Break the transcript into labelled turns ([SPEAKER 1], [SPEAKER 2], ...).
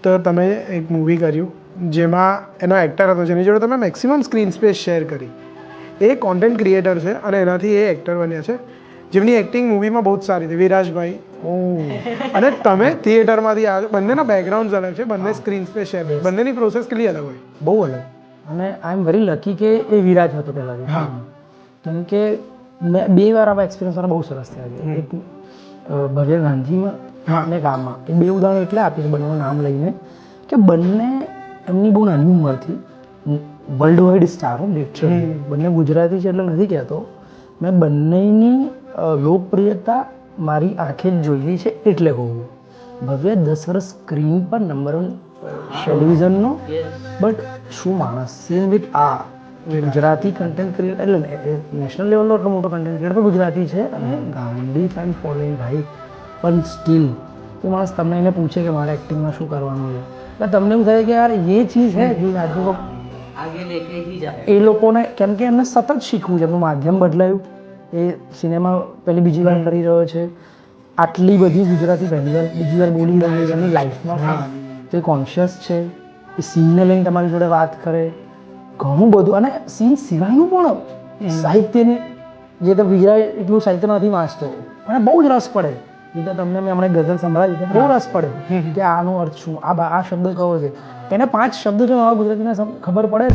[SPEAKER 1] તો તમે એક મૂવી કર્યું જેમાં એનો એક્ટર હતો જેની જોડે તમે મેક્સિમમ સ્ક્રીન સ્પેસ શેર કરી. એ કોન્ટેન્ટ ક્રિએટર છે અને એનાથી એ એક્ટર બન્યા છે જેમની એક્ટિંગ મૂવીમાં બહુ જ સારી હતી, વિરાજભાઈ. અને તમે થિયેટરમાંથી આવ્યો, બંનેના બેકગ્રાઉન્ડ અલગ છે, બંને સ્ક્રીન સ્પેસ શેર, બંનેની પ્રોસેસ કેટલી અલગ હોય?
[SPEAKER 2] બહુ અલગ. અને આઈ એમ વેરી લકી કે એ વિરાજ હતો પહેલાંથી.
[SPEAKER 1] હા.
[SPEAKER 2] કેમ કે મેં 2 વાર આવા એક્સપિરિયન્સ મારા બહુ સરસ થયા છે. એક ભવ્ય ગાંધીમાં અને ગામમાં. એ 2 ઉદાહરણો એટલે આપીશ બંનેનું નામ લઈને કે બંને એમની બહુ નાની ઉંમરથી વર્લ્ડ વાઇડ સ્ટારો લિટરલી બંને ગુજરાતી છે એટલે નથી કહેતો, મેં બંનેની લોકપ્રિયતા મારી આંખે જ જોઈ છે એટલે કહું. ભવ્ય 10 વર્ષ સ્ક્રીન પર નંબર 1 ટેલિવિઝનનો, બટ શું માણસ સેમ વિથ આ ગુજરાતી કન્ટેન્ટ ક્રિએટર એટલે નેશનલ લેવલનો એટલો મોટો કન્ટેન્ટ ક્રિએટર ગુજરાતી છે અને ગાંધી ફેન ફોલોઈંગ ભાઈ, પણ સ્ટીલ એ માણસ તમને એને પૂછે કે મારે એક્ટિંગમાં શું કરવાનું છે એટલે તમને એવું થાય કે યાર એ ચીજ છે જે આજુ એ લોકોને, કેમ કે એમને સતત શીખવું છે. એમનું માધ્યમ બદલાયું, એ સિનેમા પહેલી બીજી વાર કરી રહ્યો છે, આટલી બધી ગુજરાતી બીજી વાર બોલી રહ્યો છે એમની લાઈફમાં, તે કોન્શિયસ છે, એ સીનને લઈને તમારી જોડે વાત કરે, ઘણું બધું. અને સીન સિવાયનું પણ સાહિત્યને જે તો વિરાય એટલું સાહિત્ય નથી વાંચતો અને બહુ જ રસ પડે. એ તો તમને મેં હમણાં ગઝલ સંભળાવી, બહુ રસ પડે કે આનો અર્થ શું, આ શબ્દ કયો છે, એને 5 શબ્દ જો નવા ગુજરાતીના ખબર પડે